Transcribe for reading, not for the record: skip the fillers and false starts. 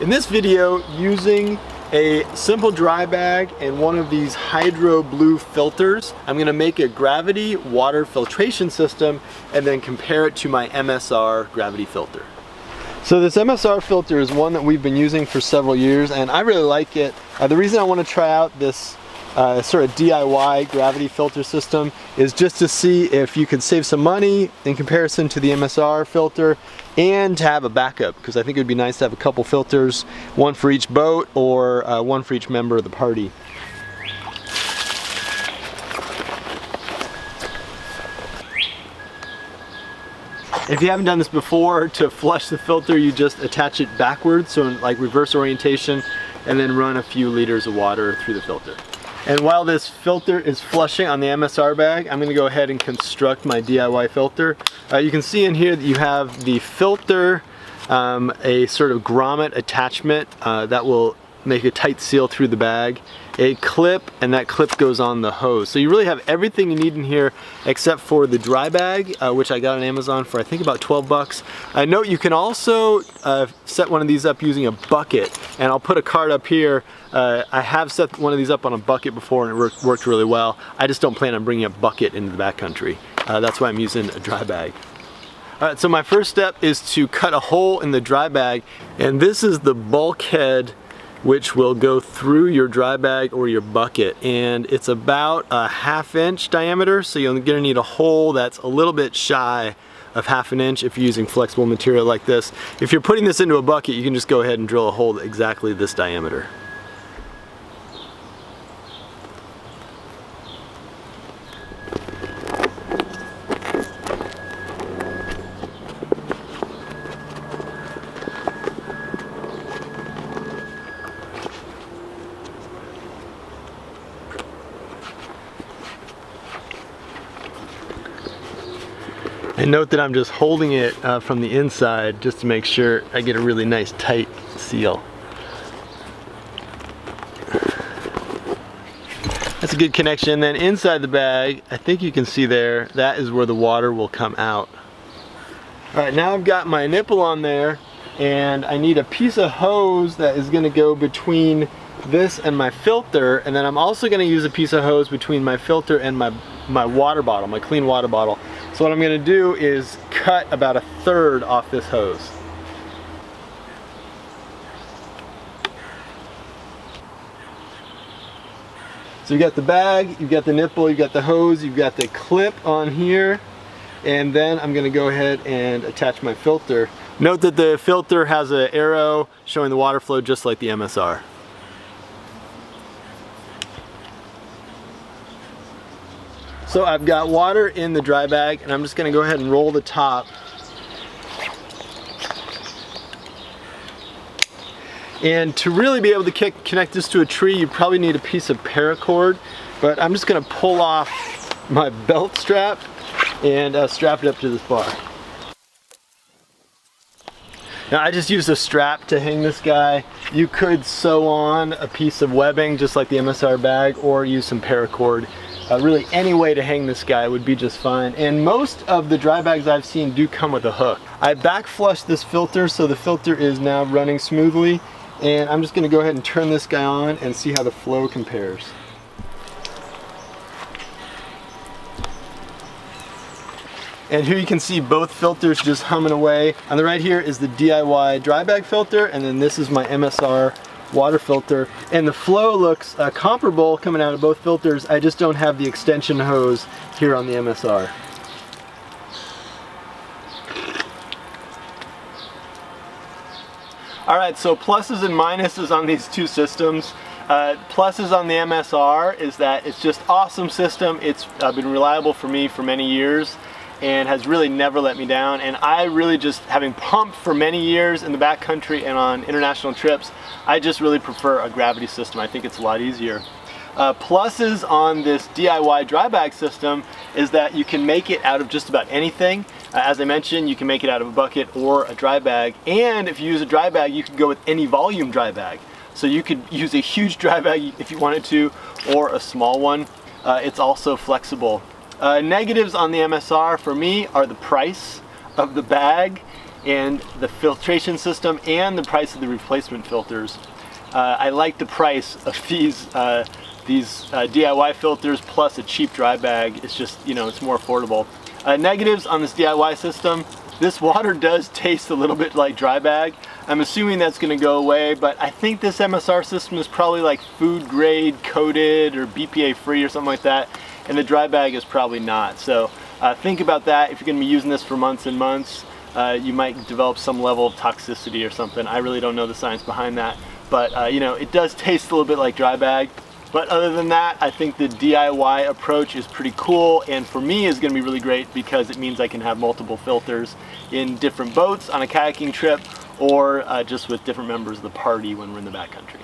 In this video, using a simple dry bag and one of these HydroBlu filters, I'm going to make a gravity water filtration system and then compare it to my MSR gravity filter. So this MSR filter is one that we've been using for several years and I really like it. The reason I want to try out this sort of DIY gravity filter system is just to see if you could save some money in comparison to the MSR filter and to have a backup, because I think it would be nice to have a couple filters, one for each boat or one for each member of the party. If you haven't done this before, to flush the filter you just attach it backwards, so in like reverse orientation, and then run a few liters of water through the filter. And while this filter is flushing on the MSR bag, I'm going to go ahead and construct my DIY filter. You can see in here that you have the filter, a sort of grommet attachment that will make a tight seal through the bag, a clip, and that clip goes on the hose. So you really have everything you need in here except for the dry bag, which I got on Amazon for I think about 12 bucks. Note you can also set one of these up using a bucket, and I'll put a card up here. I have set one of these up on a bucket before and it worked really well. I just don't plan on bringing a bucket into the backcountry. That's why I'm using a dry bag. Alright, so my first step is to cut a hole in the dry bag, and this is the bulkhead which will go through your dry bag or your bucket, and it's about a 1/2 inch diameter, so you're going to need a hole that's a little bit shy of 1/2 inch if you're using flexible material like this. If you're putting this into a bucket, you can just go ahead and drill a hole exactly this diameter. And note that I'm just holding it from the inside just to make sure I get a really nice tight seal. That's a good connection. Then inside the bag, I think you can see there, that is where the water will come out. Alright, now I've got my nipple on there, and I need a piece of hose that is going to go between this and my filter, and then I'm also going to use a piece of hose between my filter and my water bottle, my clean water bottle. So what I'm going to do is cut about 1/3 off this hose. So you've got the bag, you've got the nipple, you've got the hose, you've got the clip on here, and then I'm going to go ahead and attach my filter. Note that the filter has an arrow showing the water flow just like the MSR. So I've got water in the dry bag, and I'm just going to go ahead and roll the top. And to really be able to connect this to a tree, you probably need a piece of paracord, but I'm just going to pull off my belt strap and strap it up to this bar. Now I just used a strap to hang this guy. You could sew on a piece of webbing just like the MSR bag, or use some paracord. Really any way to hang this guy would be just fine, and most of the dry bags I've seen do come with a hook. I back flushed this filter, so the filter is now running smoothly, and I'm just going to go ahead and turn this guy on and see how the flow compares. And here you can see both filters just humming away. On the right here is the DIY dry bag filter, and then this is my MSR water filter, and the flow looks comparable coming out of both filters. I just don't have the extension hose here on the MSR. Alright, so pluses and minuses on these two systems. Pluses on the MSR is that it's just awesome system. It's been reliable for me for many years and has really never let me down, and I really just, having pumped for many years in the backcountry and on international trips, I just really prefer a gravity system. I think it's a lot easier. Pluses on this DIY dry bag system is that you can make it out of just about anything. As I mentioned, you can make it out of a bucket or a dry bag, and if you use a dry bag, you can go with any volume dry bag. So you could use a huge dry bag if you wanted to, or a small one. It's also flexible. Negatives on the MSR for me are the price of the bag and the filtration system and the price of the replacement filters. I like the price of these DIY filters plus a cheap dry bag. It's just, you know, it's more affordable. Negatives on this DIY system: this water does taste a little bit like dry bag. I'm assuming that's going to go away, but I think this MSR system is probably like food grade coated or BPA free or something like that, and the dry bag is probably not. So think about that. If you're going to be using this for months and months, you might develop some level of toxicity or something. I really don't know the science behind that, but you know, it does taste a little bit like dry bag. But other than that, I think the DIY approach is pretty cool, and for me is going to be really great because it means I can have multiple filters in different boats on a kayaking trip, or just with different members of the party when we're in the backcountry.